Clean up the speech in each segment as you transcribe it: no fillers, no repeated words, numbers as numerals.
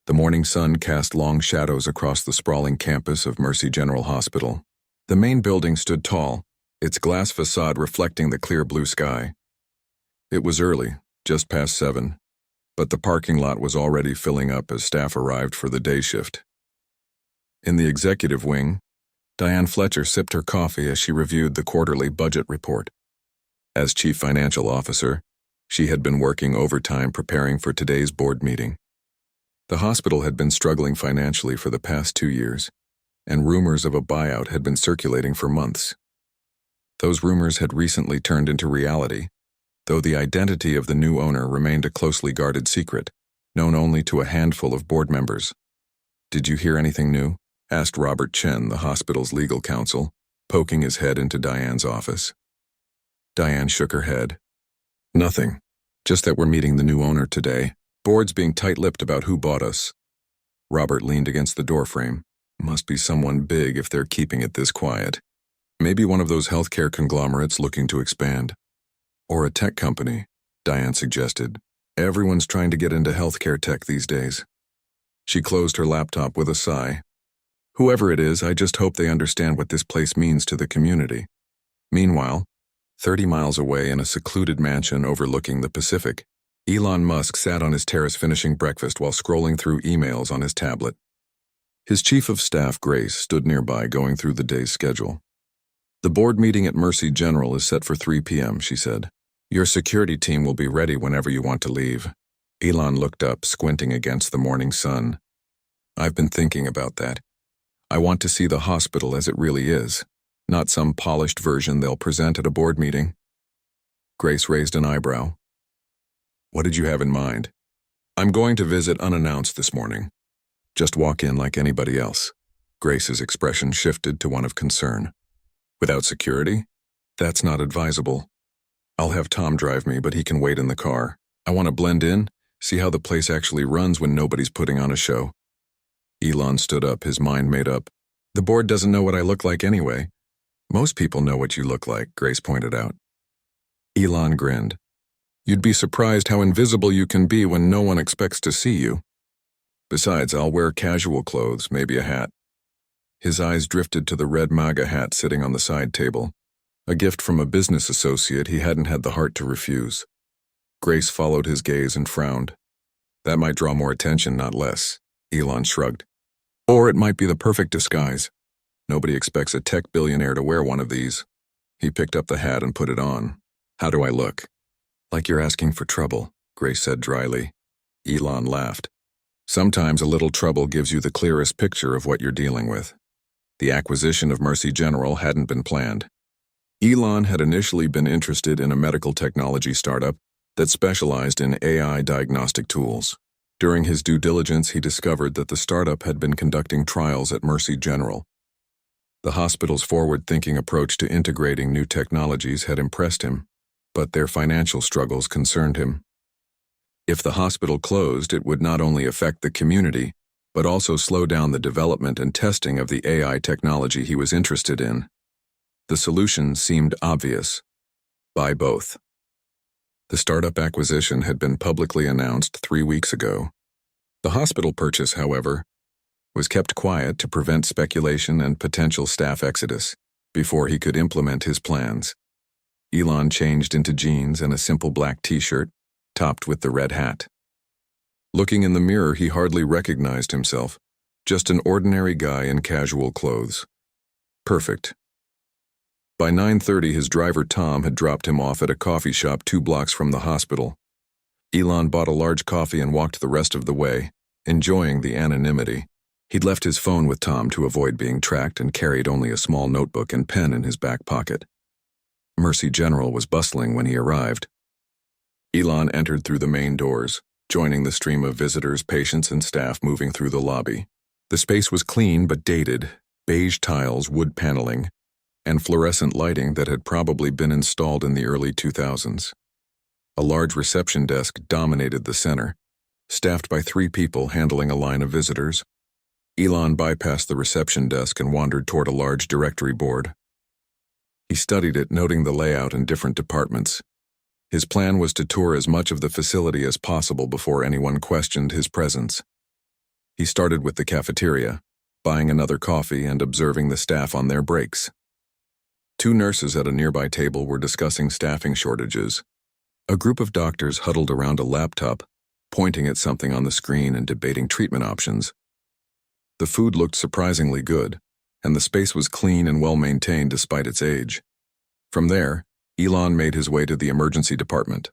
The morning sun cast long shadows across the sprawling campus of Mercy General Hospital. The main building stood tall, its glass facade reflecting the clear blue sky. It was early, just past 7, but the parking lot was already filling up as staff arrived for the day shift. In the executive wing, Diane Fletcher sipped her coffee as she reviewed the quarterly budget report. As chief financial officer, she had been working overtime preparing for today's board meeting. The hospital had been struggling financially for the past 2 years, and rumors of a buyout had been circulating for months. Those rumors had recently turned into reality, though the identity of the new owner remained a closely guarded secret, known only to a handful of board members. "Did you hear anything new?" asked Robert Chen, the hospital's legal counsel, poking his head into Diane's office. Diane shook her head. "Nothing. Just that we're meeting the new owner today. Board's being tight-lipped about who bought us." Robert leaned against the doorframe. "Must be someone big if they're keeping it this quiet. Maybe one of those healthcare conglomerates looking to expand. Or a tech company," Diane suggested. "Everyone's trying to get into healthcare tech these days." She closed her laptop with a sigh. "Whoever it is, I just hope they understand what this place means to the community." Meanwhile, 30 miles away in a secluded mansion overlooking the Pacific, Elon Musk sat on his terrace finishing breakfast while scrolling through emails on his tablet. His chief of staff, Grace, stood nearby going through the day's schedule. "The board meeting at Mercy General is set for 3 p.m., she said. "Your security team will be ready whenever you want to leave." Elon looked up, squinting against the morning sun. "I've been thinking about that. I want to see the hospital as it really is, not some polished version they'll present at a board meeting." Grace raised an eyebrow. "What did you have in mind?" "I'm going to visit unannounced this morning. Just walk in like anybody else." Grace's expression shifted to one of concern. "Without security? That's not advisable. I'll have Tom drive me, but he can wait in the car. I want to blend in, see how the place actually runs when nobody's putting on a show." Elon stood up, his mind made up. "The board doesn't know what I look like anyway." "Most people know what you look like," Grace pointed out. Elon grinned. "You'd be surprised how invisible you can be when no one expects to see you. Besides, I'll wear casual clothes, maybe a hat." His eyes drifted to the red MAGA hat sitting on the side table, a gift from a business associate he hadn't had the heart to refuse. Grace followed his gaze and frowned. "That might draw more attention, not less," Elon shrugged. "Or it might be the perfect disguise. Nobody expects a tech billionaire to wear one of these." He picked up the hat and put it on. "How do I look?" "Like you're asking for trouble," Grace said dryly. Elon laughed. "Sometimes a little trouble gives you the clearest picture of what you're dealing with." The acquisition of Mercy General hadn't been planned. Elon had initially been interested in a medical technology startup that specialized in AI diagnostic tools. During his due diligence, he discovered that the startup had been conducting trials at Mercy General. The hospital's forward-thinking approach to integrating new technologies had impressed him, but their financial struggles concerned him. If the hospital closed, it would not only affect the community, but also slow down the development and testing of the AI technology he was interested in. The solution seemed obvious. Buy both. The startup acquisition had been publicly announced 3 weeks ago. The hospital purchase, however, was kept quiet to prevent speculation and potential staff exodus before he could implement his plans. Elon changed into jeans and a simple black t-shirt, topped with the red hat. Looking in the mirror, he hardly recognized himself, just an ordinary guy in casual clothes. Perfect. By 9:30, his driver Tom had dropped him off at a coffee shop 2 blocks from the hospital. Elon bought a large coffee and walked the rest of the way, enjoying the anonymity. He'd left his phone with Tom to avoid being tracked and carried only a small notebook and pen in his back pocket. Mercy General was bustling when he arrived. Elon entered through the main doors, joining the stream of visitors, patients, and staff moving through the lobby. The space was clean but dated, beige tiles, wood paneling, and fluorescent lighting that had probably been installed in the early 2000s. A large reception desk dominated the center, staffed by 3 people handling a line of visitors. Elon bypassed the reception desk and wandered toward a large directory board. He studied it, noting the layout and different departments. His plan was to tour as much of the facility as possible before anyone questioned his presence. He started with the cafeteria, buying another coffee and observing the staff on their breaks. Two nurses at a nearby table were discussing staffing shortages. A group of doctors huddled around a laptop, pointing at something on the screen and debating treatment options. The food looked surprisingly good, and the space was clean and well-maintained despite its age. From there, Elon made his way to the emergency department.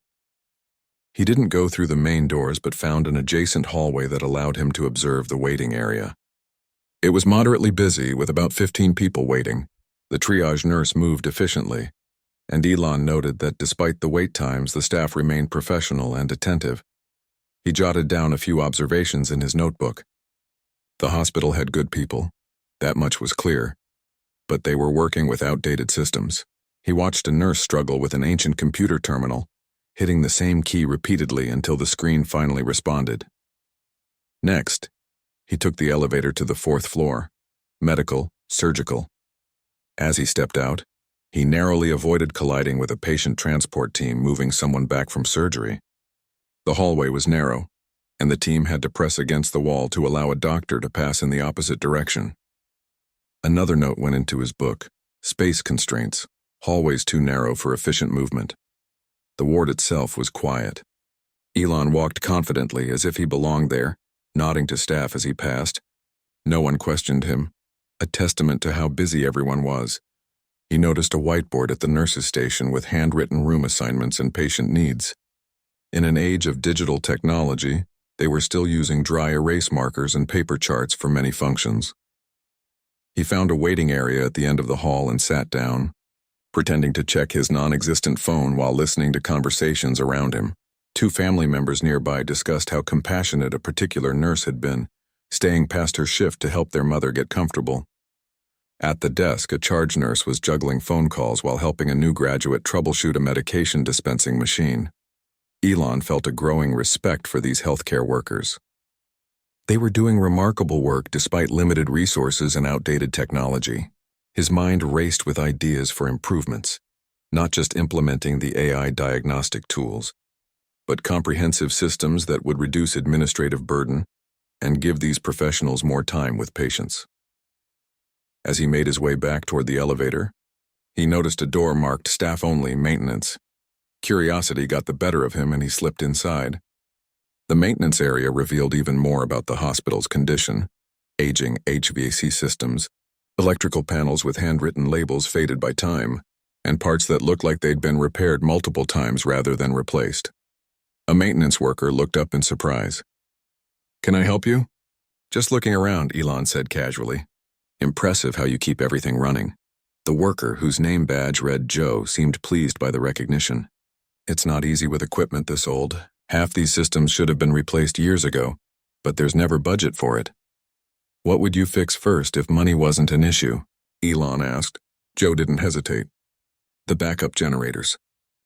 He didn't go through the main doors but found an adjacent hallway that allowed him to observe the waiting area. It was moderately busy, with about 15 people waiting. The triage nurse moved efficiently, and Elon noted that despite the wait times, the staff remained professional and attentive. He jotted down a few observations in his notebook. The hospital had good people, that much was clear, but they were working with outdated systems. He watched a nurse struggle with an ancient computer terminal, hitting the same key repeatedly until the screen finally responded. Next, he took the elevator to the 4th floor, medical, surgical. As he stepped out, he narrowly avoided colliding with a patient transport team moving someone back from surgery. The hallway was narrow, and the team had to press against the wall to allow a doctor to pass in the opposite direction. Another note went into his book: space constraints, hallways too narrow for efficient movement. The ward itself was quiet. Elon walked confidently as if he belonged there, nodding to staff as he passed. No one questioned him, a testament to how busy everyone was. He noticed a whiteboard at the nurse's station with handwritten room assignments and patient needs. In an age of digital technology, they were still using dry erase markers and paper charts for many functions. He found a waiting area at the end of the hall and sat down, pretending to check his non-existent phone while listening to conversations around him. Two family members nearby discussed how compassionate a particular nurse had been, staying past her shift to help their mother get comfortable. At the desk, a charge nurse was juggling phone calls while helping a new graduate troubleshoot a medication dispensing machine. Elon felt a growing respect for these healthcare workers. They were doing remarkable work despite limited resources and outdated technology. His mind raced with ideas for improvements, not just implementing the AI diagnostic tools, but comprehensive systems that would reduce administrative burden and give these professionals more time with patients. As he made his way back toward the elevator, he noticed a door marked Staff-Only Maintenance. Curiosity got the better of him and he slipped inside. The maintenance area revealed even more about the hospital's condition: aging HVAC systems, electrical panels with handwritten labels faded by time, and parts that looked like they'd been repaired multiple times rather than replaced. A maintenance worker looked up in surprise. "Can I help you?" "Just looking around," Elon said casually. "Impressive how you keep everything running." The worker, whose name badge read Joe, seemed pleased by the recognition. "It's not easy with equipment this old. Half these systems should have been replaced years ago, but there's never budget for it." "What would you fix first if money wasn't an issue?" Elon asked. Joe didn't hesitate. "The backup generators.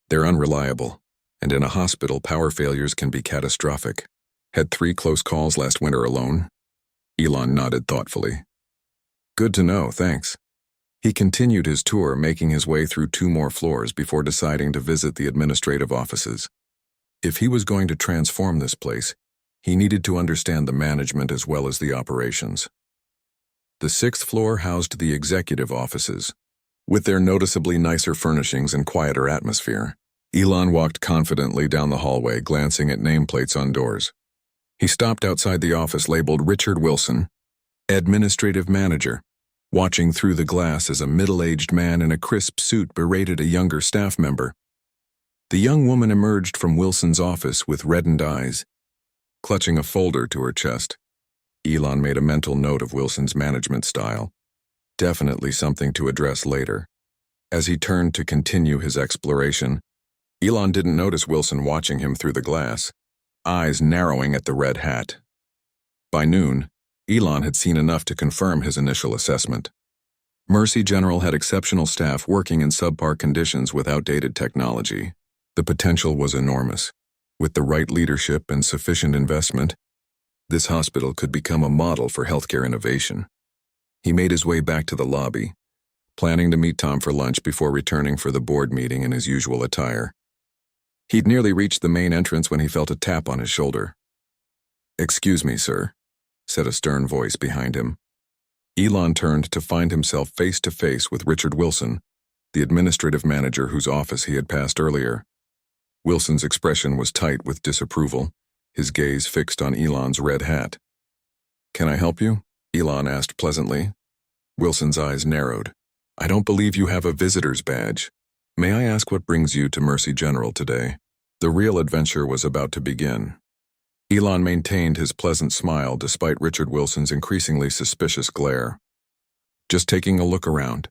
They're unreliable, and in a hospital, power failures can be catastrophic. Had 3 close calls last winter alone." Elon nodded thoughtfully. "Good to know, thanks." He continued his tour, making his way through 2 more floors before deciding to visit the administrative offices. If he was going to transform this place, he needed to understand the management as well as the operations. The 6th floor housed the executive offices. With their noticeably nicer furnishings and quieter atmosphere, Elon walked confidently down the hallway, glancing at nameplates on doors. He stopped outside the office labeled Richard Wilson, Administrative Manager. Watching through the glass as a middle-aged man in a crisp suit berated a younger staff member. The young woman emerged from Wilson's office with reddened eyes, clutching a folder to her chest. Elon made a mental note of Wilson's management style. Definitely something to address later. As he turned to continue his exploration, Elon didn't notice Wilson watching him through the glass, eyes narrowing at the red hat. By noon, Elon had seen enough to confirm his initial assessment. Mercy General had exceptional staff working in subpar conditions with outdated technology. The potential was enormous. With the right leadership and sufficient investment, this hospital could become a model for healthcare innovation. He made his way back to the lobby, planning to meet Tom for lunch before returning for the board meeting in his usual attire. He'd nearly reached the main entrance when he felt a tap on his shoulder. "Excuse me, sir." said a stern voice behind him. Elon turned to find himself face to face with Richard Wilson, the administrative manager whose office he had passed earlier. Wilson's expression was tight with disapproval, his gaze fixed on Elon's red hat. "Can I help you?" Elon asked pleasantly. Wilson's eyes narrowed. "I don't believe you have a visitor's badge. May I ask what brings you to Mercy General today?" The real adventure was about to begin. Elon maintained his pleasant smile despite Richard Wilson's increasingly suspicious glare. "Just taking a look around.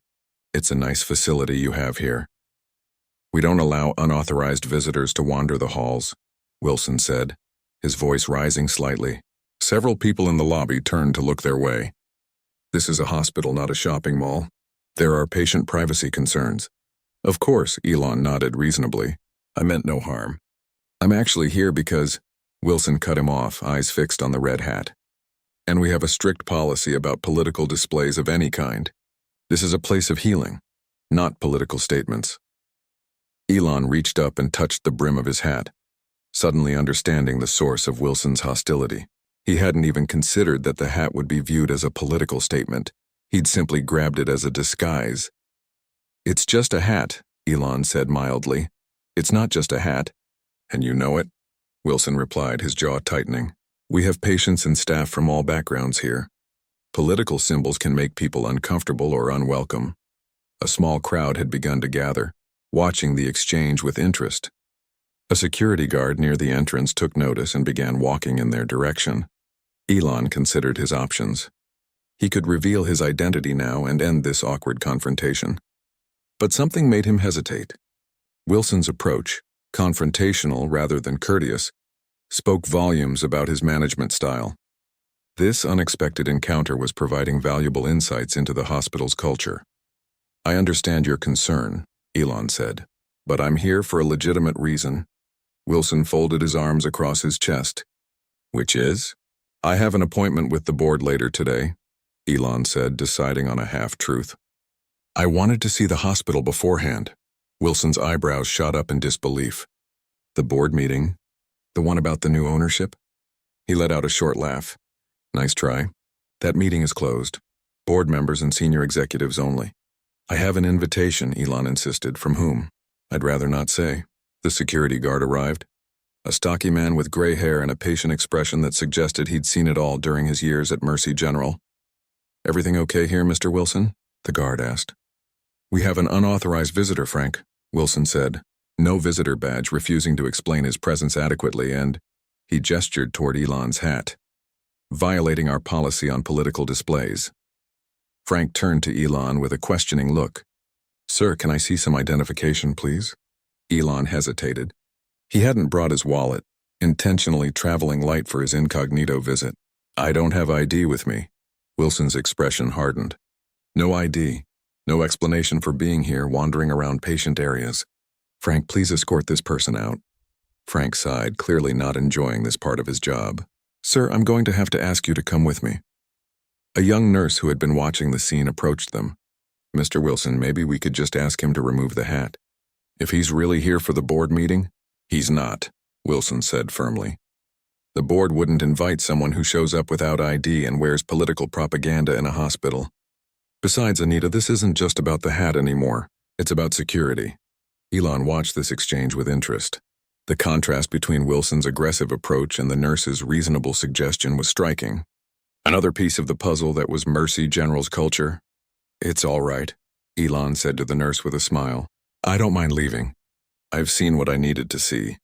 It's a nice facility you have here." "We don't allow unauthorized visitors to wander the halls," Wilson said, his voice rising slightly. Several people in the lobby turned to look their way. "This is a hospital, not a shopping mall. There are patient privacy concerns." "Of course," Elon nodded reasonably. "I meant no harm. I'm actually here because—" Wilson cut him off, eyes fixed on the red hat. "And we have a strict policy about political displays of any kind. This is a place of healing, not political statements." Elon reached up and touched the brim of his hat, suddenly understanding the source of Wilson's hostility. He hadn't even considered that the hat would be viewed as a political statement. He'd simply grabbed it as a disguise. "It's just a hat," Elon said mildly. "It's not just a hat." "And you know it?" Wilson replied, his jaw tightening. "We have patients and staff from all backgrounds here. Political symbols can make people uncomfortable or unwelcome." A small crowd had begun to gather, watching the exchange with interest. A security guard near the entrance took notice and began walking in their direction. Elon considered his options. He could reveal his identity now and end this awkward confrontation. But something made him hesitate. Wilson's approach, confrontational rather than courteous, spoke volumes about his management style. This unexpected encounter was providing valuable insights into the hospital's culture. "I understand your concern," Elon said, "but I'm here for a legitimate reason." Wilson folded his arms across his chest. "Which is?" "I have an appointment with the board later today," Elon said, deciding on a half-truth. "I wanted to see the hospital beforehand." Wilson's eyebrows shot up in disbelief. "The board meeting? The one about the new ownership?" He let out a short laugh. "Nice try. That meeting is closed. Board members and senior executives only." "I have an invitation," Elon insisted. "From whom?" "I'd rather not say." The security guard arrived. A stocky man with gray hair and a patient expression that suggested he'd seen it all during his years at Mercy General. "Everything okay here, Mr. Wilson?" the guard asked. "We have an unauthorized visitor, Frank," Wilson said, no visitor badge, refusing to explain his presence adequately, and he gestured toward Elon's hat. "Violating our policy on political displays." Frank turned to Elon with a questioning look. "Sir, can I see some identification, please?" Elon hesitated. He hadn't brought his wallet, intentionally traveling light for his incognito visit. "I don't have ID with me." Wilson's expression hardened. "No ID. No explanation for being here, wandering around patient areas. Frank, please escort this person out." Frank sighed, clearly not enjoying this part of his job. "Sir, I'm going to have to ask you to come with me." A young nurse who had been watching the scene approached them. "Mr. Wilson, maybe we could just ask him to remove the hat. If he's really here for the board meeting?" "He's not," Wilson said firmly. "The board wouldn't invite someone who shows up without ID and wears political propaganda in a hospital. Besides, Anita, this isn't just about the hat anymore. It's about security." Elon watched this exchange with interest. The contrast between Wilson's aggressive approach and the nurse's reasonable suggestion was striking. Another piece of the puzzle that was Mercy General's culture. "It's all right," Elon said to the nurse with a smile. "I don't mind leaving. I've seen what I needed to see."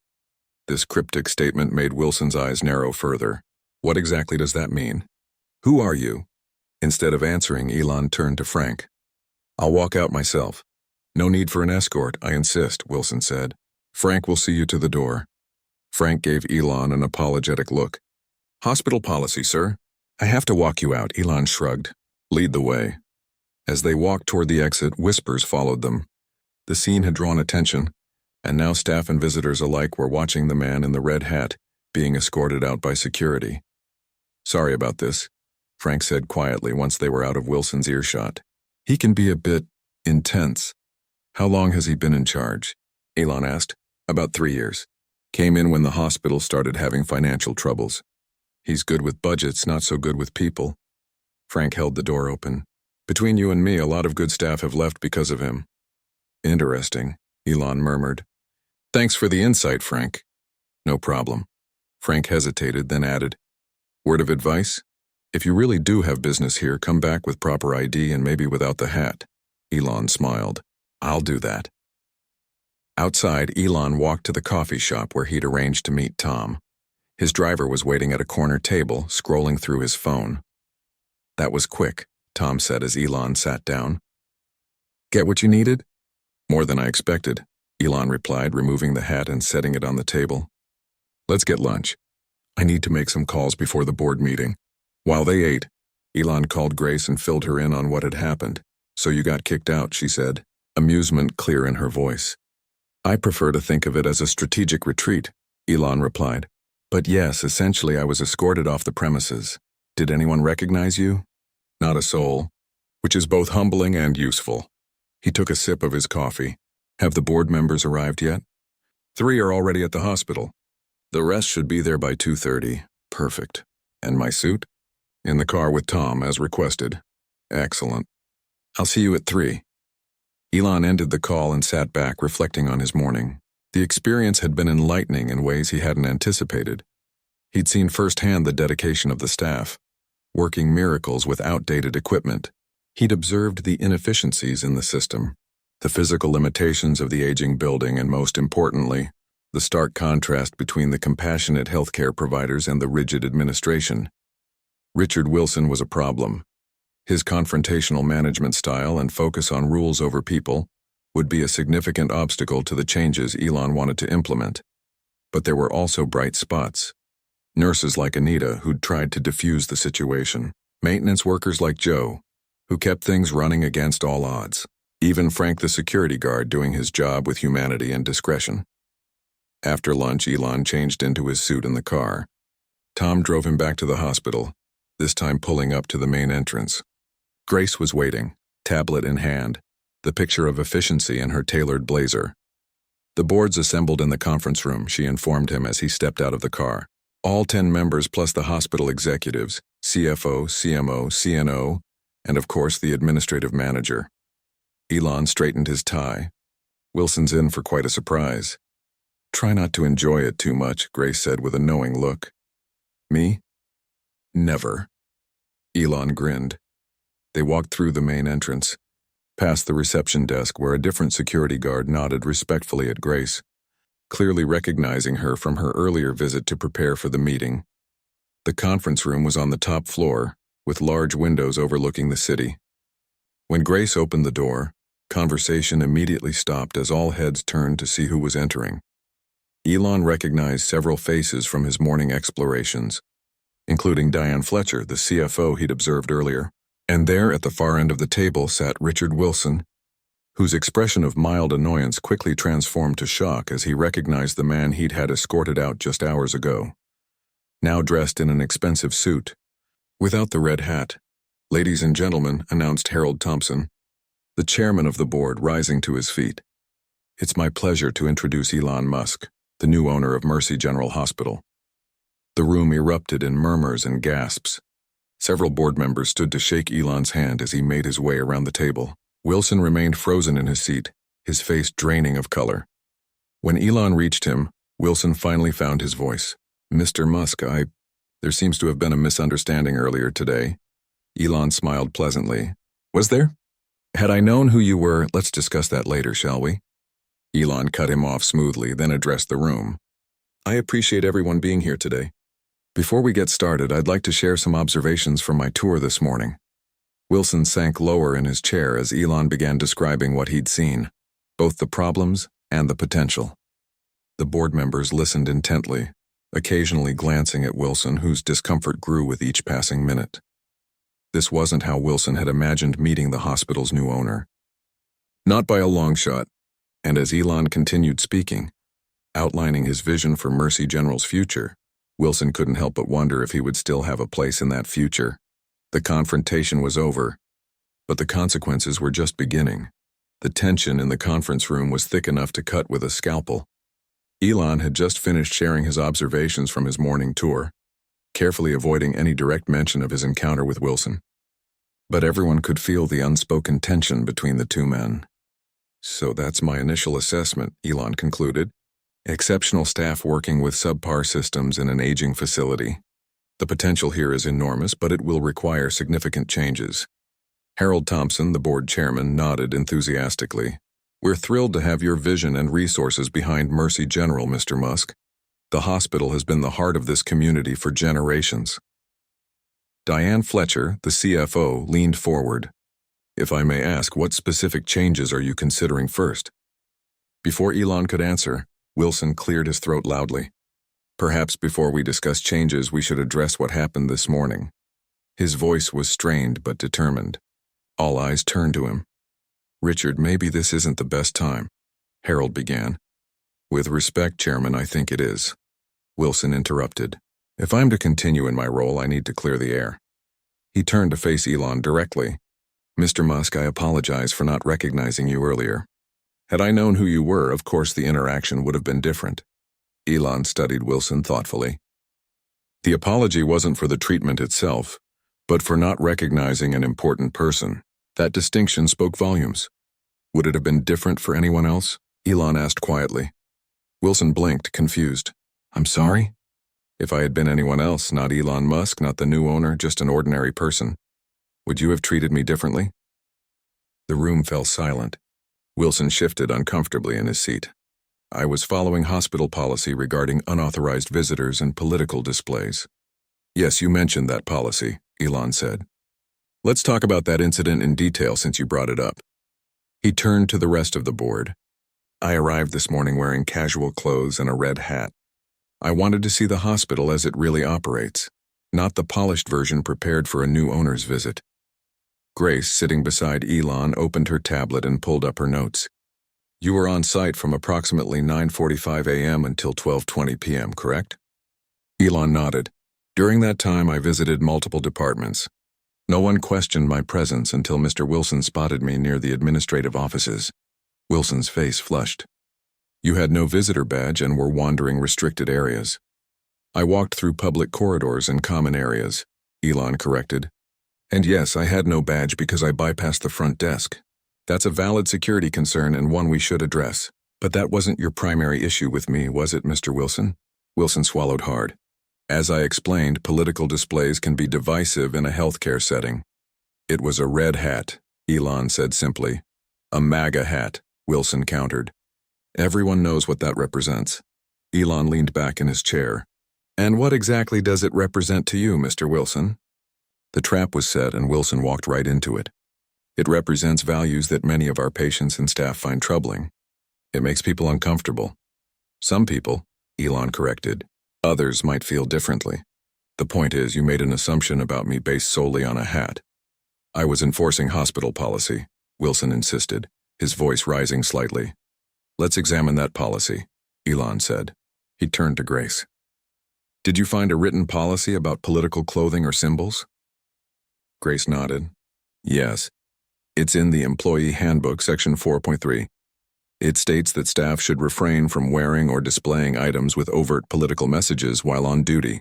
This cryptic statement made Wilson's eyes narrow further. "What exactly does that mean? Who are you?" Instead of answering, Elon turned to Frank. "I'll walk out myself." "No need for an escort, I insist," Wilson said. "Frank will see you to the door." Frank gave Elon an apologetic look. "Hospital policy, sir." "I have to walk you out," Elon shrugged. "Lead the way." As they walked toward the exit, whispers followed them. The scene had drawn attention, and now staff and visitors alike were watching the man in the red hat being escorted out by security. "Sorry about this," Frank said quietly once they were out of Wilson's earshot. "He can be a bit intense." "How long has he been in charge?" Elon asked. "About 3 years. Came in when the hospital started having financial troubles." He's good with budgets, not so good with people. Frank held the door open. Between you and me, a lot of good staff have left because of him. Interesting, Elon murmured. Thanks for the insight, Frank. No problem. Frank hesitated, then added, word of advice? If you really do have business here, come back with proper ID and maybe without the hat. Elon smiled. I'll do that. Outside, Elon walked to the coffee shop where he'd arranged to meet Tom. His driver was waiting at a corner table, scrolling through his phone. That was quick, Tom said as Elon sat down. Get what you needed? More than I expected, Elon replied, removing the hat and setting it on the table. Let's get lunch. I need to make some calls before the board meeting. While they ate, Elon called Grace and filled her in on what had happened. So you got kicked out, she said, amusement clear in her voice. I prefer to think of it as a strategic retreat, Elon replied. But yes, essentially I was escorted off the premises. Did anyone recognize you? Not a soul, which is both humbling and useful. He took a sip of his coffee. Have the board members arrived yet? 3 are already at the hospital. The rest should be there by 2:30. Perfect. And my suit? In the car with Tom, as requested. Excellent. I'll see you at 3. Elon ended the call and sat back, reflecting on his morning. The experience had been enlightening in ways he hadn't anticipated. He'd seen firsthand the dedication of the staff, working miracles with outdated equipment. He'd observed the inefficiencies in the system, the physical limitations of the aging building, and most importantly, the stark contrast between the compassionate healthcare providers and the rigid administration. Richard Wilson was a problem. His confrontational management style and focus on rules over people would be a significant obstacle to the changes Elon wanted to implement. But there were also bright spots. Nurses like Anita, who'd tried to diffuse the situation. Maintenance workers like Joe, who kept things running against all odds. Even Frank the security guard doing his job with humanity and discretion. After lunch, Elon changed into his suit in the car. Tom drove him back to the hospital, this time pulling up to the main entrance. Grace was waiting, tablet in hand, the picture of efficiency in her tailored blazer. The board's assembled in the conference room, she informed him as he stepped out of the car. All 10 members plus the hospital executives, CFO, CMO, CNO, and of course the administrative manager. Elon straightened his tie. Wilson's in for quite a surprise. Try not to enjoy it too much, Grace said with a knowing look. Me? Never. Elon grinned. They walked through the main entrance, past the reception desk where a different security guard nodded respectfully at Grace, clearly recognizing her from her earlier visit to prepare for the meeting. The conference room was on the top floor, with large windows overlooking the city. When Grace opened the door, conversation immediately stopped as all heads turned to see who was entering. Elon recognized several faces from his morning explorations, including Diane Fletcher, the CFO he'd observed earlier. And there at the far end of the table sat Richard Wilson, whose expression of mild annoyance quickly transformed to shock as he recognized the man he'd had escorted out just hours ago, now dressed in an expensive suit. Without the red hat, ladies and gentlemen, announced Harold Thompson, the chairman of the board, rising to his feet. It's my pleasure to introduce Elon Musk, the new owner of Mercy General Hospital. The room erupted in murmurs and gasps. Several board members stood to shake Elon's hand as he made his way around the table. Wilson remained frozen in his seat, his face draining of color. When Elon reached him, Wilson finally found his voice. Mr. Musk, there seems to have been a misunderstanding earlier today. Elon smiled pleasantly. Was there? Had I known who you were, let's discuss that later, shall we? Elon cut him off smoothly, then addressed the room. I appreciate everyone being here today. Before we get started, I'd like to share some observations from my tour this morning. Wilson sank lower in his chair as Elon began describing what he'd seen, both the problems and the potential. The board members listened intently, occasionally glancing at Wilson, whose discomfort grew with each passing minute. This wasn't how Wilson had imagined meeting the hospital's new owner. Not by a long shot, and as Elon continued speaking, outlining his vision for Mercy General's future, Wilson couldn't help but wonder if he would still have a place in that future. The confrontation was over, but the consequences were just beginning. The tension in the conference room was thick enough to cut with a scalpel. Elon had just finished sharing his observations from his morning tour. carefully avoiding any direct mention of his encounter with Wilson. But everyone could feel the unspoken tension between the two men. So that's my initial assessment, Elon concluded. Exceptional staff working with subpar systems in an aging facility. The potential here is enormous, but it will require significant changes. Harold Thompson, the board chairman, nodded enthusiastically. We're thrilled to have your vision and resources behind Mercy General, Mr. Musk. The hospital has been the heart of this community for generations. Diane Fletcher, the CFO, leaned forward. If I may ask, what specific changes are you considering first? Before Elon could answer, Wilson cleared his throat loudly. Perhaps before we discuss changes, we should address what happened this morning. His voice was strained but determined. All eyes turned to him. Richard, maybe this isn't the best time, Harold began. With respect, Chairman, I think it is. Wilson interrupted. If I'm to continue in my role, I need to clear the air. He turned to face Elon directly. Mr. Musk, I apologize for not recognizing you earlier. Had I known who you were, of course the interaction would have been different. Elon studied Wilson thoughtfully. The apology wasn't for the treatment itself, but for not recognizing an important person. That distinction spoke volumes. Would it have been different for anyone else? Elon asked quietly. Wilson blinked, confused. I'm sorry? If I had been anyone else, not Elon Musk, not the new owner, just an ordinary person, would you have treated me differently? The room fell silent. Wilson shifted uncomfortably in his seat. I was following hospital policy regarding unauthorized visitors and political displays. Yes, you mentioned that policy, Elon said. Let's talk about that incident in detail since you brought it up. He turned to the rest of the board. I arrived this morning wearing casual clothes and a red hat. I wanted to see the hospital as it really operates, not the polished version prepared for a new owner's visit. Grace, sitting beside Elon, opened her tablet and pulled up her notes. You were on site from approximately 9:45 a.m. until 12:20 p.m., correct? Elon nodded. During that time, I visited multiple departments. No one questioned my presence until Mr. Wilson spotted me near the administrative offices. Wilson's face flushed. You had no visitor badge and were wandering restricted areas. I walked through public corridors and common areas, Elon corrected. And yes, I had no badge because I bypassed the front desk. That's a valid security concern and one we should address. But that wasn't your primary issue with me, was it, Mr. Wilson? Wilson swallowed hard. As I explained, political displays can be divisive in a healthcare setting. It was a red hat, Elon said simply. A MAGA hat, Wilson countered. Everyone knows what that represents. Elon leaned back in his chair. And what exactly does it represent to you, Mr. Wilson? The trap was set and Wilson walked right into it. It represents values that many of our patients and staff find troubling. It makes people uncomfortable. Some people, Elon corrected, others might feel differently. The point is, you made an assumption about me based solely on a hat. I was enforcing hospital policy, Wilson insisted, his voice rising slightly. Let's examine that policy, Elon said. He turned to Grace. Did you find a written policy about political clothing or symbols? Grace nodded. Yes. It's in the Employee Handbook, Section 4.3. It states that staff should refrain from wearing or displaying items with overt political messages while on duty.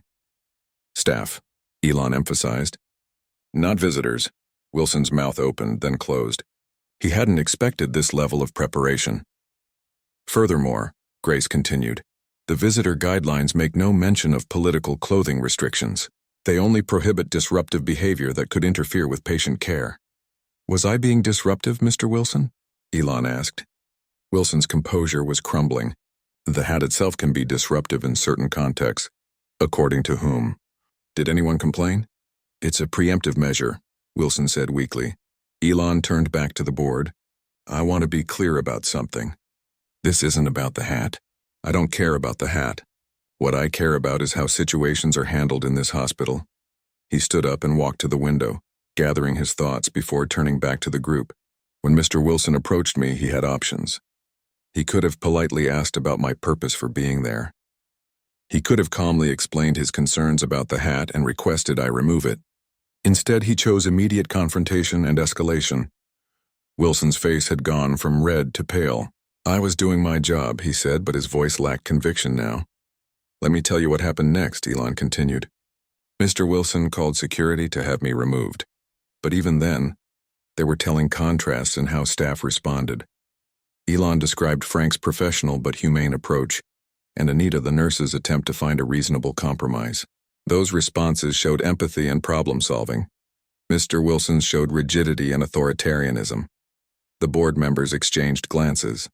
Staff, Elon emphasized. Not visitors. Wilson's mouth opened, then closed. He hadn't expected this level of preparation. Furthermore, Grace continued, the visitor guidelines make no mention of political clothing restrictions. They only prohibit disruptive behavior that could interfere with patient care. Was I being disruptive, Mr. Wilson? Elon asked. Wilson's composure was crumbling. The hat itself can be disruptive in certain contexts. According to whom? Did anyone complain? It's a preemptive measure, Wilson said weakly. Elon turned back to the board. I want to be clear about something. This isn't about the hat. I don't care about the hat. What I care about is how situations are handled in this hospital. He stood up and walked to the window, gathering his thoughts before turning back to the group. When Mr. Wilson approached me, he had options. He could have politely asked about my purpose for being there. He could have calmly explained his concerns about the hat and requested I remove it. Instead, he chose immediate confrontation and escalation. Wilson's face had gone from red to pale. I was doing my job, he said, but his voice lacked conviction now. Let me tell you what happened next, Elon continued. Mr. Wilson called security to have me removed. But even then, there were telling contrasts in how staff responded. Elon described Frank's professional but humane approach, and Anita the nurse's attempt to find a reasonable compromise. Those responses showed empathy and problem-solving. Mr. Wilson's showed rigidity and authoritarianism. The board members exchanged glances.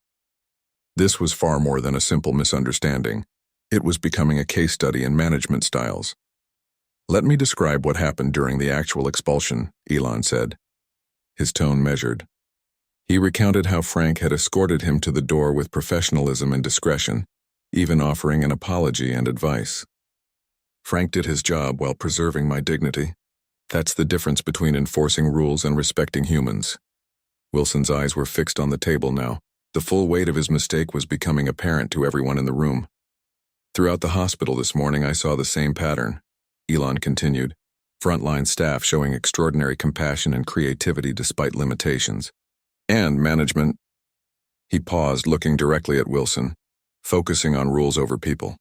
This was far more than a simple misunderstanding. It was becoming a case study in management styles. "Let me describe what happened during the actual expulsion," Elon said. His tone measured. He recounted how Frank had escorted him to the door with professionalism and discretion, even offering an apology and advice. "Frank did his job while preserving my dignity. That's the difference between enforcing rules and respecting humans." Wilson's eyes were fixed on the table now. The full weight of his mistake was becoming apparent to everyone in the room. "Throughout the hospital this morning, I saw the same pattern," Elon continued. "Frontline staff showing extraordinary compassion and creativity despite limitations. And management." He paused, looking directly at Wilson, focusing on rules over people.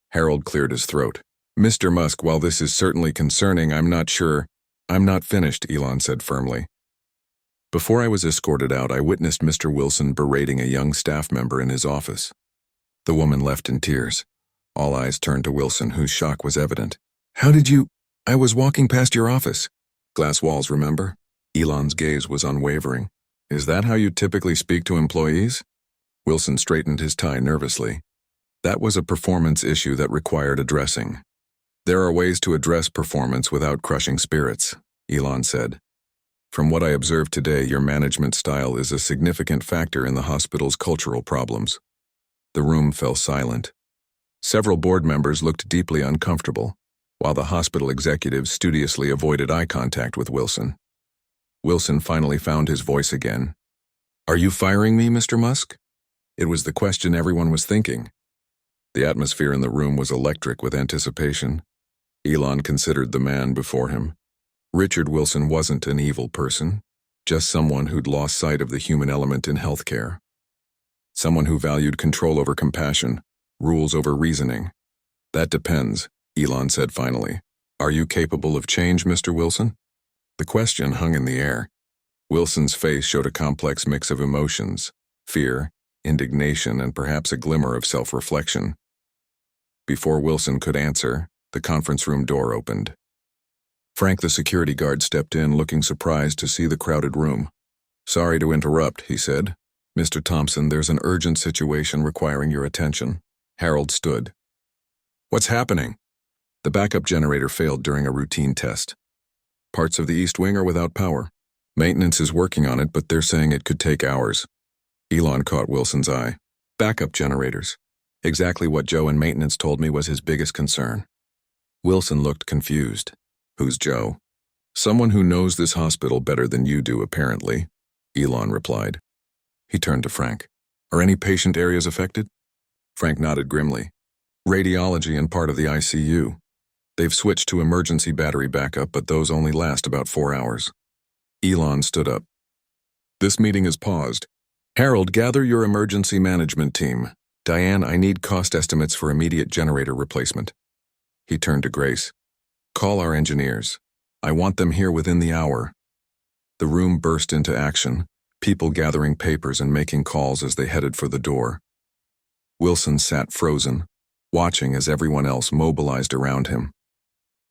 Harold cleared his throat. "Mr. Musk, while this is certainly concerning, I'm not sure." "I'm not finished," Elon said firmly. "Before I was escorted out, I witnessed Mr. Wilson berating a young staff member in his office." The woman left in tears. All eyes turned to Wilson, whose shock was evident. "How did you—" "I was walking past your office." "Glass walls, remember?" Elon's gaze was unwavering. "Is that how you typically speak to employees?" Wilson straightened his tie nervously. "That was a performance issue that required addressing." "There are ways to address performance without crushing spirits," Elon said. "From what I observed today, your management style is a significant factor in the hospital's cultural problems." The room fell silent. Several board members looked deeply uncomfortable, while the hospital executives studiously avoided eye contact with Wilson. Wilson finally found his voice again. "Are you firing me, Mr. Musk?" It was the question everyone was thinking. The atmosphere in the room was electric with anticipation. Elon considered the man before him. Richard Wilson wasn't an evil person, just someone who'd lost sight of the human element in healthcare. Someone who valued control over compassion, rules over reasoning. "That depends," Elon said finally. "Are you capable of change, Mr. Wilson?" The question hung in the air. Wilson's face showed a complex mix of emotions: fear, indignation, and perhaps a glimmer of self-reflection. Before Wilson could answer, the conference room door opened. Frank, the security guard, stepped in, looking surprised to see the crowded room. "Sorry to interrupt," he said. "Mr. Thompson, there's an urgent situation requiring your attention." Harold stood. "What's happening?" "The backup generator failed during a routine test. Parts of the East Wing are without power. Maintenance is working on it, but they're saying it could take hours." Elon caught Wilson's eye. "Backup generators. Exactly what Joe in maintenance told me was his biggest concern." Wilson looked confused. "Who's Joe?" "Someone who knows this hospital better than you do, apparently," Elon replied. He turned to Frank. "Are any patient areas affected?" Frank nodded grimly. "Radiology and part of the ICU. They've switched to emergency battery backup, but those only last about 4 hours. Elon stood up. "This meeting is paused. Harold, gather your emergency management team. Diane, I need cost estimates for immediate generator replacement." He turned to Grace. "Call our engineers. I want them here within the hour." The room burst into action, people gathering papers and making calls as they headed for the door. Wilson sat frozen, watching as everyone else mobilized around him.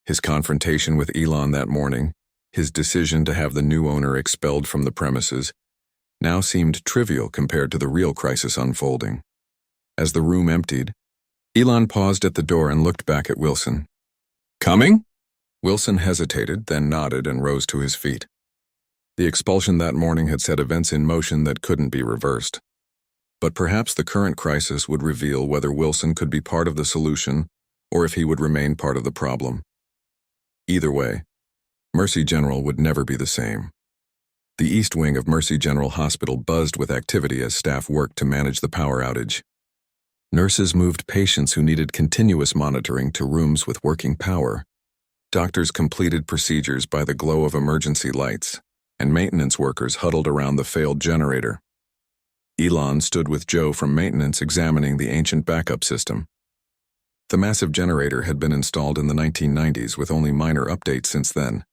His confrontation with Elon that morning, his decision to have the new owner expelled from the premises, now seemed trivial compared to the real crisis unfolding. As the room emptied, Elon paused at the door and looked back at Wilson. "Coming?" Wilson hesitated, then nodded and rose to his feet. The expulsion that morning had set events in motion that couldn't be reversed. But perhaps the current crisis would reveal whether Wilson could be part of the solution or if he would remain part of the problem. Either way, Mercy General would never be the same. The East Wing of Mercy General Hospital buzzed with activity as staff worked to manage the power outage. Nurses moved patients who needed continuous monitoring to rooms with working power. Doctors completed procedures by the glow of emergency lights, and maintenance workers huddled around the failed generator. Elon stood with Joe from maintenance examining the ancient backup system. The massive generator had been installed in the 1990s with only minor updates since then.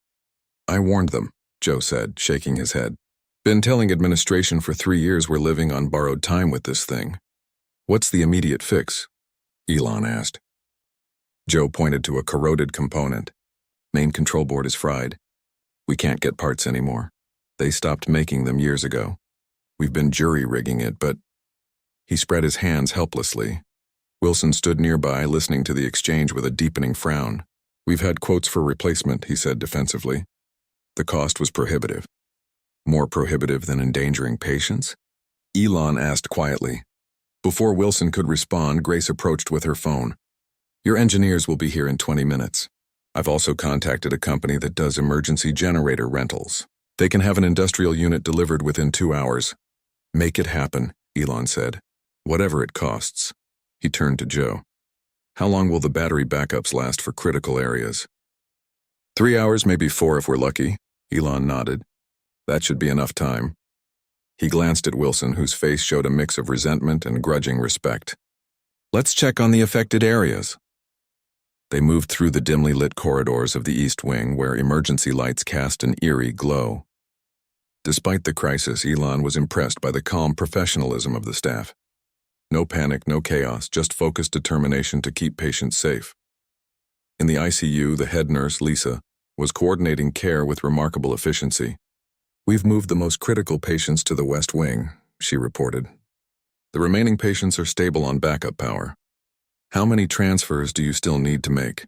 I warned them, Joe said, shaking his head. Been telling administration for 3 years we're living on borrowed time with this thing. What's the immediate fix? Elon asked. Joe pointed to a corroded component. Main control board is fried. We can't get parts anymore. They stopped making them years ago. We've been jury-rigging it, but... He spread his hands helplessly. Wilson stood nearby, listening to the exchange with a deepening frown. We've had quotes for replacement, he said defensively. The cost was prohibitive. More prohibitive than endangering patients? Elon asked quietly. Before Wilson could respond, Grace approached with her phone. Your engineers will be here in 20 minutes. I've also contacted a company that does emergency generator rentals. They can have an industrial unit delivered within 2 hours. Make it happen, Elon said. Whatever it costs. He turned to Joe. How long will the battery backups last for critical areas? 3 hours, maybe 4 if we're lucky, Elon nodded. That should be enough time. He glanced at Wilson, whose face showed a mix of resentment and grudging respect. Let's check on the affected areas. They moved through the dimly lit corridors of the East Wing, where emergency lights cast an eerie glow. Despite the crisis, Elon was impressed by the calm professionalism of the staff. No panic, no chaos, just focused determination to keep patients safe. In the ICU, the head nurse, Lisa, was coordinating care with remarkable efficiency. We've moved the most critical patients to the West Wing, she reported. The remaining patients are stable on backup power. How many transfers do you still need to make?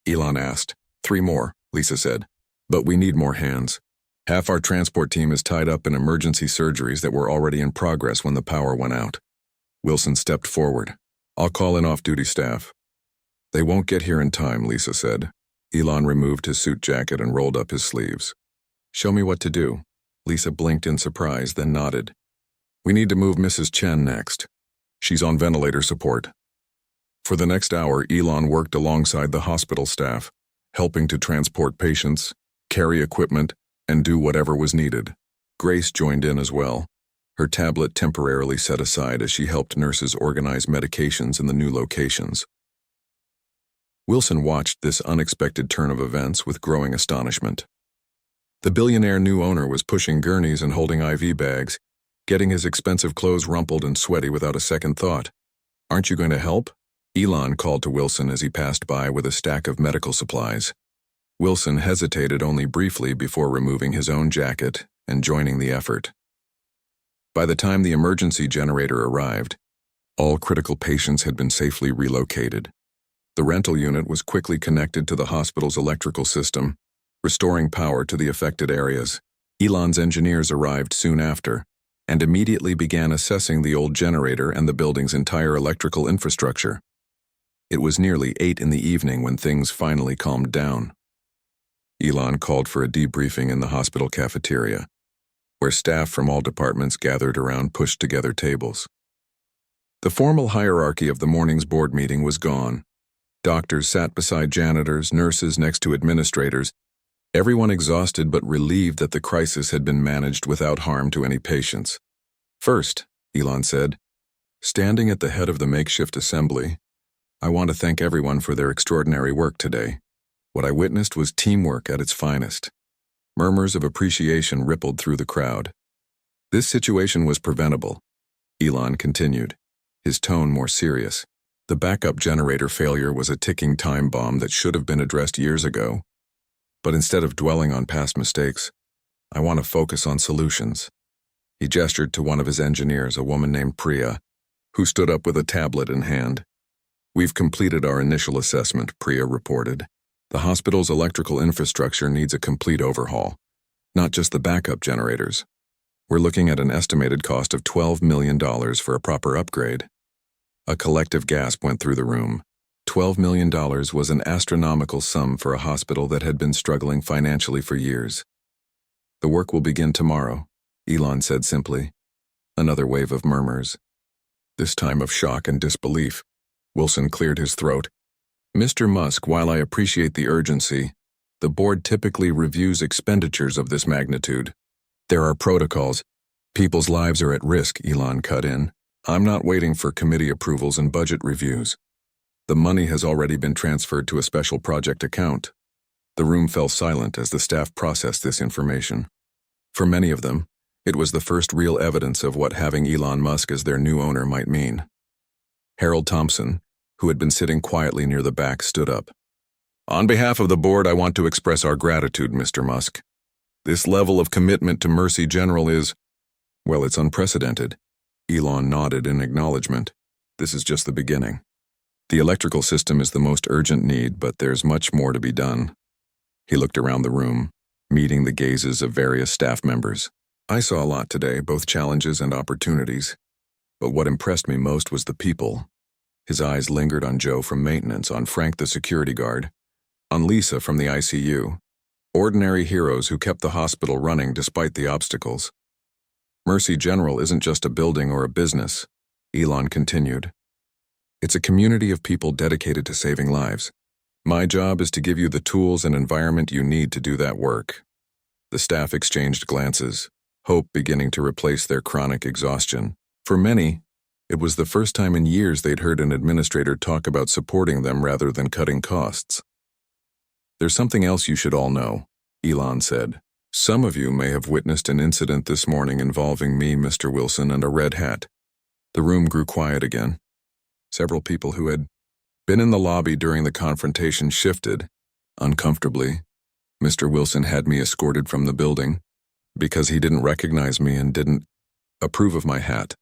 Elon asked. 3 more, Lisa said. But we need more hands. Half our transport team is tied up in emergency surgeries that were already in progress when the power went out. Wilson stepped forward. I'll call in off-duty staff. They won't get here in time, Lisa said. Elon removed his suit jacket and rolled up his sleeves. Show me what to do. Lisa blinked in surprise, then nodded. We need to move Mrs. Chen next. She's on ventilator support. For the next hour, Elon worked alongside the hospital staff, helping to transport patients, carry equipment, and do whatever was needed. Grace joined in as well, her tablet temporarily set aside as she helped nurses organize medications in the new locations. Wilson watched this unexpected turn of events with growing astonishment. The billionaire new owner was pushing gurneys and holding IV bags, getting his expensive clothes rumpled and sweaty without a second thought. Aren't you going to help? Elon called to Wilson as he passed by with a stack of medical supplies. Wilson hesitated only briefly before removing his own jacket and joining the effort. By the time the emergency generator arrived, all critical patients had been safely relocated. The rental unit was quickly connected to the hospital's electrical system, restoring power to the affected areas. Elon's engineers arrived soon after and immediately began assessing the old generator and the building's entire electrical infrastructure. It was nearly 8 in the evening when things finally calmed down. Elon called for a debriefing in the hospital cafeteria, where staff from all departments gathered around pushed-together tables. The formal hierarchy of the morning's board meeting was gone. Doctors sat beside janitors, nurses next to administrators, everyone exhausted but relieved that the crisis had been managed without harm to any patients. First, Elon said, standing at the head of the makeshift assembly, I want to thank everyone for their extraordinary work today. What I witnessed was teamwork at its finest. Murmurs of appreciation rippled through the crowd. This situation was preventable, Elon continued, his tone more serious. The backup generator failure was a ticking time bomb that should have been addressed years ago. But instead of dwelling on past mistakes, I want to focus on solutions. He gestured to one of his engineers, a woman named Priya, who stood up with a tablet in hand. We've completed our initial assessment, Priya reported. The hospital's electrical infrastructure needs a complete overhaul, not just the backup generators. We're looking at an estimated cost of $12 million for a proper upgrade. A collective gasp went through the room. $12 million was an astronomical sum for a hospital that had been struggling financially for years. The work will begin tomorrow, Elon said simply. Another wave of murmurs. This time of shock and disbelief. Wilson cleared his throat. Mr. Musk, while I appreciate the urgency, the board typically reviews expenditures of this magnitude. There are protocols. People's lives are at risk, Elon cut in. I'm not waiting for committee approvals and budget reviews. The money has already been transferred to a special project account. The room fell silent as the staff processed this information. For many of them, it was the first real evidence of what having Elon Musk as their new owner might mean. Harold Thompson, who had been sitting quietly near the back, stood up. "On behalf of the board, I want to express our gratitude, Mr. Musk. This level of commitment to Mercy General is, well, it's unprecedented." Elon nodded in acknowledgement. "This is just the beginning. The electrical system is the most urgent need, but there's much more to be done." He looked around the room, meeting the gazes of various staff members. "I saw a lot today, both challenges and opportunities. But what impressed me most was the people." His eyes lingered on Joe from maintenance, on Frank the security guard, on Lisa from the ICU. Ordinary heroes who kept the hospital running despite the obstacles. "Mercy General isn't just a building or a business," Elon continued. "It's a community of people dedicated to saving lives. My job is to give you the tools and environment you need to do that work." The staff exchanged glances, hope beginning to replace their chronic exhaustion. For many, it was the first time in years they'd heard an administrator talk about supporting them rather than cutting costs. "There's something else you should all know," Elon said. "Some of you may have witnessed an incident this morning involving me, Mr. Wilson, and a red hat." The room grew quiet again. Several people who had been in the lobby during the confrontation shifted, uncomfortably. Mr. Wilson had me escorted from the building because he didn't recognize me and didn't approve of my hat.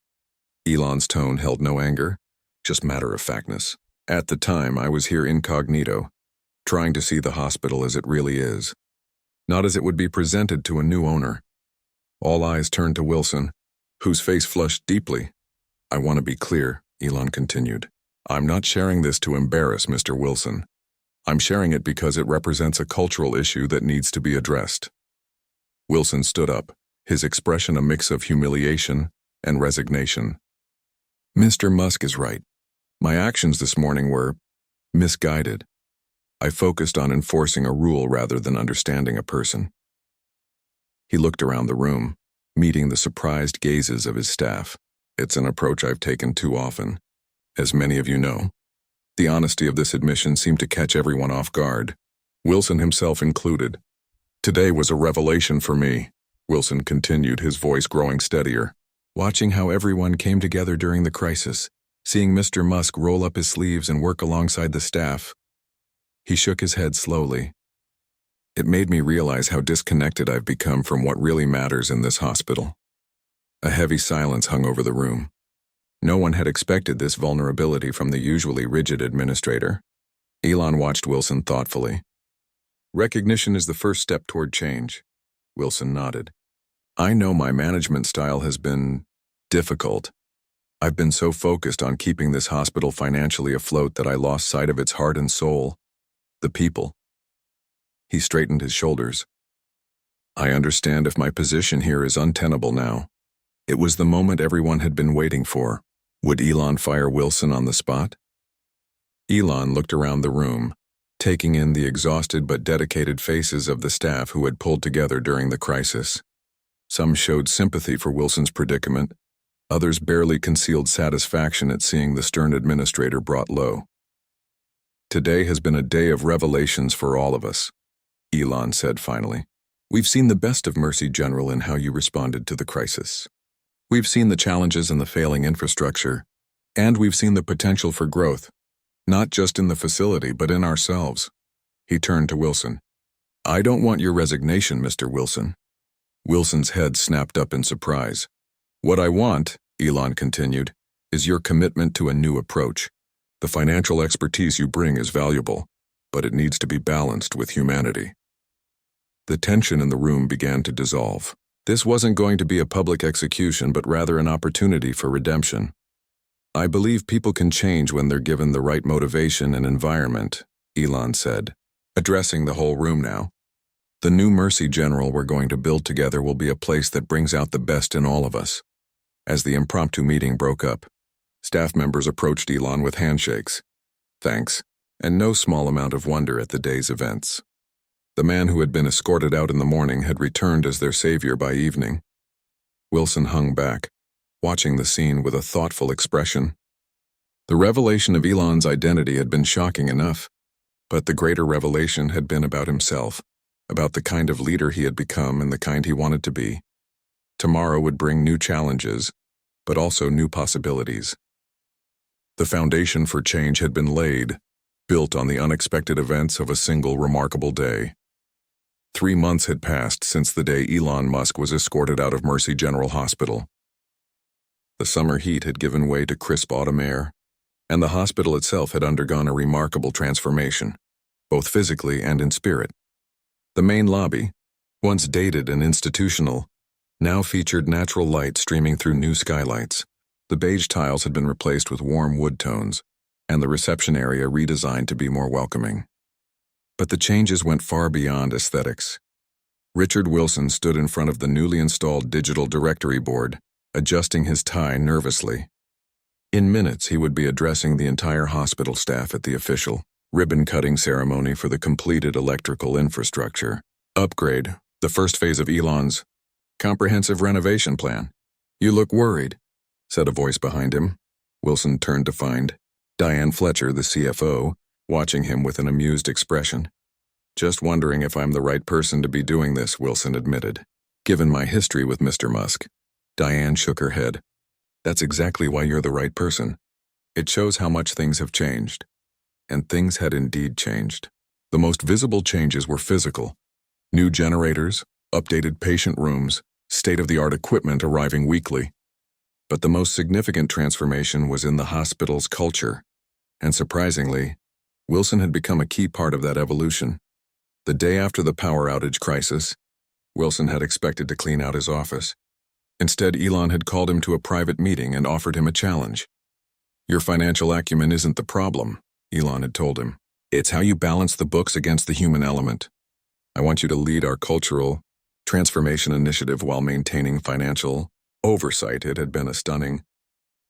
Elon's tone held no anger, just matter-of-factness. "At the time, I was here incognito, trying to see the hospital as it really is, not as it would be presented to a new owner." All eyes turned to Wilson, whose face flushed deeply. "I want to be clear," Elon continued. "I'm not sharing this to embarrass Mr. Wilson. I'm sharing it because it represents a cultural issue that needs to be addressed." Wilson stood up, his expression a mix of humiliation and resignation. "Mr. Musk is right. My actions this morning were misguided. I focused on enforcing a rule rather than understanding a person." He looked around the room, meeting the surprised gazes of his staff. "It's an approach I've taken too often. As many of you know, the honesty of this admission seemed to catch everyone off guard, Wilson himself included. Today was a revelation for me," Wilson continued, his voice growing steadier. "Watching how everyone came together during the crisis, seeing Mr. Musk roll up his sleeves and work alongside the staff." He shook his head slowly. "It made me realize how disconnected I've become from what really matters in this hospital." A heavy silence hung over the room. No one had expected this vulnerability from the usually rigid administrator. Elon watched Wilson thoughtfully. "Recognition is the first step toward change." Wilson nodded. "I know my management style has been difficult. I've been so focused on keeping this hospital financially afloat that I lost sight of its heart and soul, the people." He straightened his shoulders. "I understand if my position here is untenable now." It was the moment everyone had been waiting for. Would Elon fire Wilson on the spot? Elon looked around the room, taking in the exhausted but dedicated faces of the staff who had pulled together during the crisis. Some showed sympathy for Wilson's predicament. Others barely concealed satisfaction at seeing the stern administrator brought low. "Today has been a day of revelations for all of us," Elon said finally. "We've seen the best of Mercy General in how you responded to the crisis. We've seen the challenges in the failing infrastructure, and we've seen the potential for growth, not just in the facility but in ourselves." He turned to Wilson. "I don't want your resignation, Mr. Wilson." Wilson's head snapped up in surprise. "What I want," Elon continued, "is your commitment to a new approach. The financial expertise you bring is valuable, but it needs to be balanced with humanity." The tension in the room began to dissolve. This wasn't going to be a public execution, but rather an opportunity for redemption. "I believe people can change when they're given the right motivation and environment," Elon said, addressing the whole room now. "The new Mercy General we're going to build together will be a place that brings out the best in all of us." As the impromptu meeting broke up, staff members approached Elon with handshakes, thanks, and no small amount of wonder at the day's events. The man who had been escorted out in the morning had returned as their savior by evening. Wilson hung back, watching the scene with a thoughtful expression. The revelation of Elon's identity had been shocking enough, but the greater revelation had been about himself, about the kind of leader he had become and the kind he wanted to be. Tomorrow would bring new challenges, but also new possibilities. The foundation for change had been laid, built on the unexpected events of a single remarkable day. 3 months had passed since the day Elon Musk was escorted out of Mercy General Hospital. The summer heat had given way to crisp autumn air, and the hospital itself had undergone a remarkable transformation, both physically and in spirit. The main lobby, once dated and institutional, now featured natural light streaming through new skylights. The beige tiles had been replaced with warm wood tones, and the reception area redesigned to be more welcoming. But the changes went far beyond aesthetics. Richard Wilson stood in front of the newly installed digital directory board, adjusting his tie nervously. In minutes, he would be addressing the entire hospital staff at the official ribbon-cutting ceremony for the completed electrical infrastructure upgrade, the first phase of Elon's comprehensive renovation plan. "You look worried," said a voice behind him. Wilson turned to find Diane Fletcher, the CFO, watching him with an amused expression. "Just wondering if I'm the right person to be doing this," Wilson admitted. "Given my history with Mr. Musk." Diane shook her head. "That's exactly why you're the right person. It shows how much things have changed." And things had indeed changed. The most visible changes were physical. New generators, updated patient rooms, state-of-the-art equipment arriving weekly. But the most significant transformation was in the hospital's culture. And surprisingly, Wilson had become a key part of that evolution. The day after the power outage crisis, Wilson had expected to clean out his office. Instead, Elon had called him to a private meeting and offered him a challenge. "Your financial acumen isn't the problem," Elon had told him. "It's how you balance the books against the human element. I want you to lead our cultural transformation initiative while maintaining financial oversight." It had been a stunning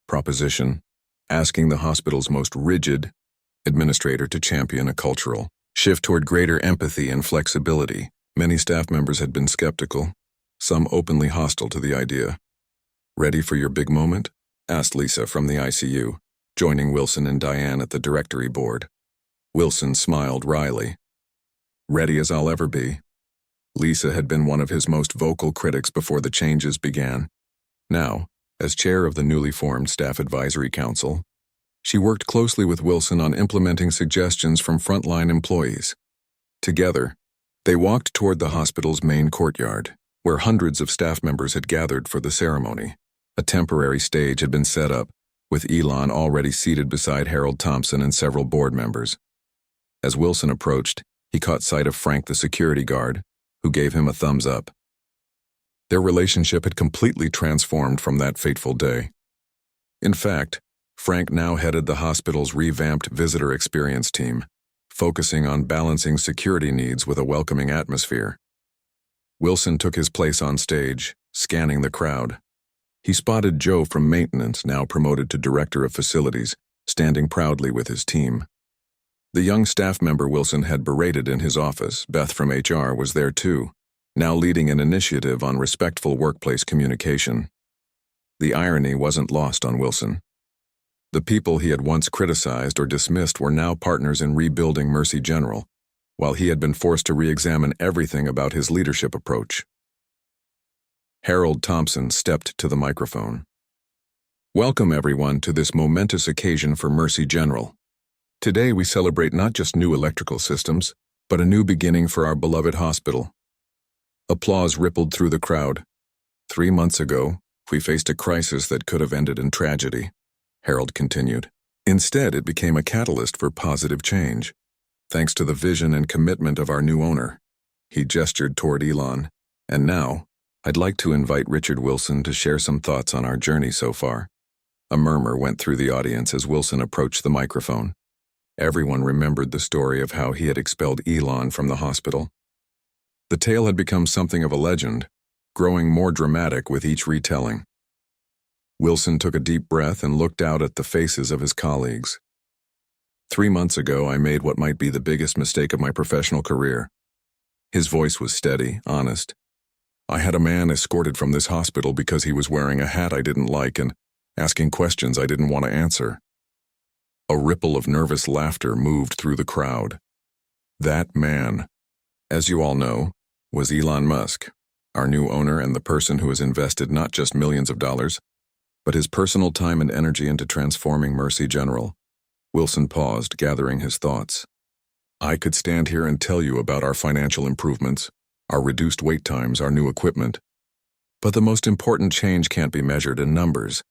proposition, asking the hospital's most rigid administrator to champion a cultural shift toward greater empathy and flexibility. Many staff members had been skeptical, some openly hostile to the idea. "Ready for your big moment?" asked Lisa from the ICU, joining Wilson and Diane at the directory board. Wilson smiled wryly. "Ready as I'll ever be." Lisa had been one of his most vocal critics before the changes began. Now, as chair of the newly formed Staff Advisory Council, she worked closely with Wilson on implementing suggestions from frontline employees. Together, they walked toward the hospital's main courtyard, where hundreds of staff members had gathered for the ceremony. A temporary stage had been set up, with Elon already seated beside Harold Thompson and several board members. As Wilson approached, he caught sight of Frank, the security guard, who gave him a thumbs up. Their relationship had completely transformed from that fateful day. In fact, Frank now headed the hospital's revamped visitor experience team, focusing on balancing security needs with a welcoming atmosphere. Wilson took his place on stage, scanning the crowd. He spotted Joe from maintenance, now promoted to director of facilities, standing proudly with his team. The young staff member Wilson had berated in his office, Beth from HR, was there too, now leading an initiative on respectful workplace communication. The irony wasn't lost on Wilson. The people he had once criticized or dismissed were now partners in rebuilding Mercy General, while he had been forced to re-examine everything about his leadership approach. Harold Thompson stepped to the microphone. "Welcome everyone to this momentous occasion for Mercy General. Today we celebrate not just new electrical systems, but a new beginning for our beloved hospital." Applause rippled through the crowd. 3 months ago, we faced a crisis that could have ended in tragedy, Harold continued. Instead, it became a catalyst for positive change, thanks to the vision and commitment of our new owner. He gestured toward Elon. "And now, I'd like to invite Richard Wilson to share some thoughts on our journey so far." A murmur went through the audience as Wilson approached the microphone. Everyone remembered the story of how he had expelled Elon from the hospital. The tale had become something of a legend, growing more dramatic with each retelling. Wilson took a deep breath and looked out at the faces of his colleagues. 3 months ago, I made what might be the biggest mistake of my professional career." His voice was steady, honest. "I had a man escorted from this hospital because he was wearing a hat I didn't like and asking questions I didn't want to answer. A ripple of nervous laughter moved through the crowd. That man, as you all know, was Elon Musk, our new owner and the person who has invested not just millions of dollars, but his personal time and energy into transforming Mercy General. Wilson paused, gathering his thoughts. I could stand here and tell you about our financial improvements, our reduced wait times, our new equipment. But the most important change can't be measured in numbers.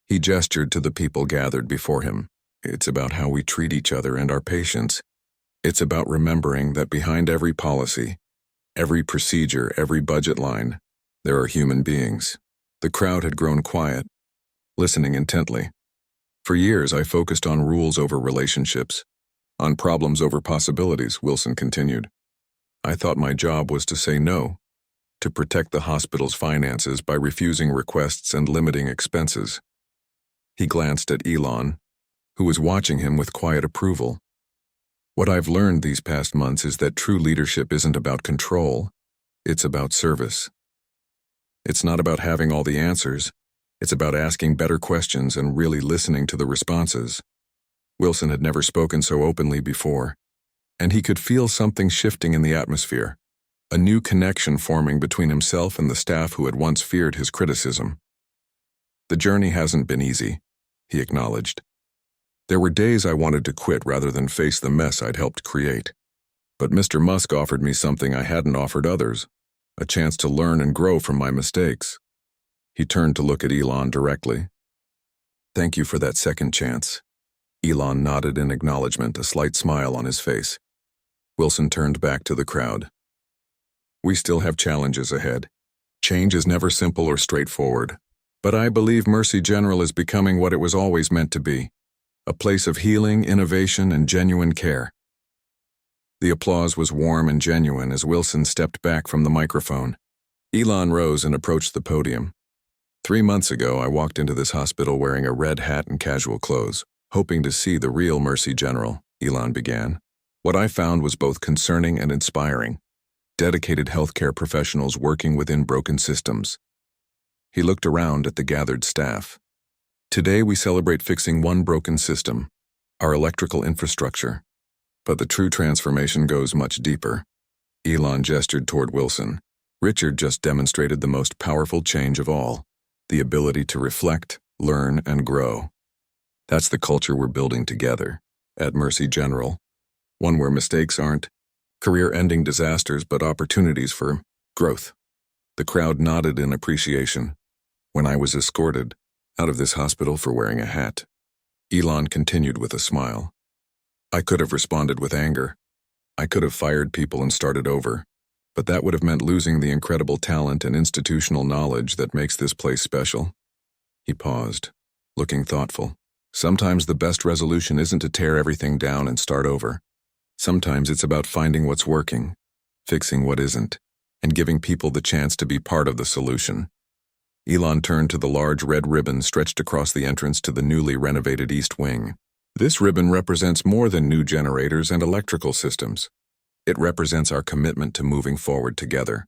He gestured to the people gathered before him. It's about how we treat each other and our patients. It's about remembering that behind every policy, every procedure, every budget line, there are human beings. The crowd had grown quiet, listening intently. For years, I focused on rules over relationships, on problems over possibilities, Wilson continued. I thought my job was to say no, to protect the hospital's finances by refusing requests and limiting expenses. He glanced at Elon, who was watching him with quiet approval. What I've learned these past months is that true leadership isn't about control, it's about service. It's not about having all the answers, it's about asking better questions and really listening to the responses. Wilson had never spoken so openly before, and he could feel something shifting in the atmosphere, a new connection forming between himself and the staff who had once feared his criticism. The journey hasn't been easy, he acknowledged. There were days I wanted to quit rather than face the mess I'd helped create. But Mr. Musk offered me something I hadn't offered others, a chance to learn and grow from my mistakes. He turned to look at Elon directly. Thank you for that second chance. Elon nodded in acknowledgement, a slight smile on his face. Wilson turned back to the crowd. We still have challenges ahead. Change is never simple or straightforward. But I believe Mercy General is becoming what it was always meant to be, a place of healing, innovation, and genuine care. The applause was warm and genuine as Wilson stepped back from the microphone. Elon rose and approached the podium. 3 months ago, I walked into this hospital wearing a red hat and casual clothes, hoping to see the real Mercy General, Elon began. What I found was both concerning and inspiring. Dedicated healthcare professionals working within broken systems. He looked around at the gathered staff. Today we celebrate fixing one broken system, our electrical infrastructure. But the true transformation goes much deeper. Elon gestured toward Wilson. Richard just demonstrated the most powerful change of all, the ability to reflect, learn, and grow. That's the culture we're building together, at Mercy General, one where mistakes aren't career-ending disasters but opportunities for growth. The crowd nodded in appreciation. When I was escorted out of this hospital for wearing a hat, Elon continued with a smile. I could have responded with anger. I could have fired people and started over, but that would have meant losing the incredible talent and institutional knowledge that makes this place special. He paused, looking thoughtful. Sometimes the best resolution isn't to tear everything down and start over. Sometimes it's about finding what's working, fixing what isn't, and giving people the chance to be part of the solution. Elon turned to the large red ribbon stretched across the entrance to the newly renovated East Wing. This ribbon represents more than new generators and electrical systems. It represents our commitment to moving forward together.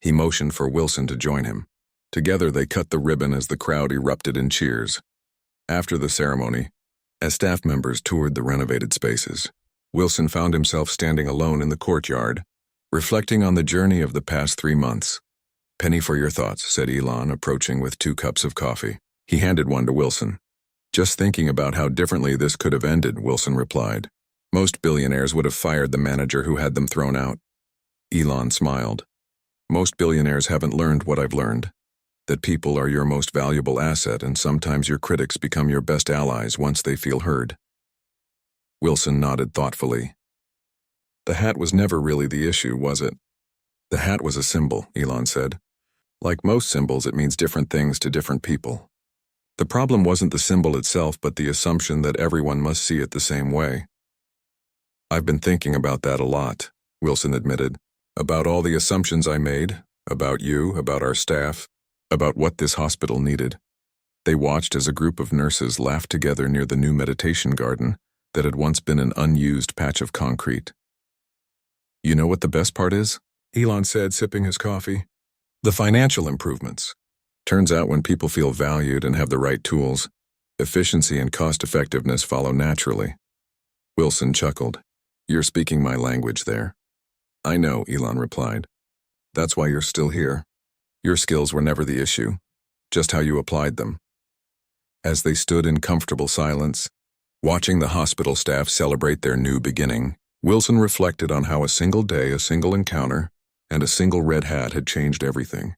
He motioned for Wilson to join him. Together they cut the ribbon as the crowd erupted in cheers. After the ceremony, as staff members toured the renovated spaces, Wilson found himself standing alone in the courtyard, reflecting on the journey of the past 3 months. Penny for your thoughts, said Elon, approaching with 2 cups of coffee. He handed one to Wilson. Just thinking about how differently this could have ended, Wilson replied. Most billionaires would have fired the manager who had them thrown out. Elon smiled. Most billionaires haven't learned what I've learned. That people are your most valuable asset and sometimes your critics become your best allies once they feel heard. Wilson nodded thoughtfully. The hat was never really the issue, was it? The hat was a symbol, Elon said. Like most symbols, it means different things to different people. The problem wasn't the symbol itself, but the assumption that everyone must see it the same way. I've been thinking about that a lot, Wilson admitted. About all the assumptions I made, about you, about our staff, about what this hospital needed. They watched as a group of nurses laughed together near the new meditation garden that had once been an unused patch of concrete. You know what the best part is? Elon said, sipping his coffee. The financial improvements. Turns out when people feel valued and have the right tools, Efficiency and cost-effectiveness follow naturally. Wilson chuckled. You're speaking my language there. I know, Elon replied. That's why you're still here. Your skills were never the issue, just how you applied them. As they stood in comfortable silence, watching the hospital staff celebrate their new beginning, Wilson reflected on how a single day, a single encounter, and a single red hat had changed everything.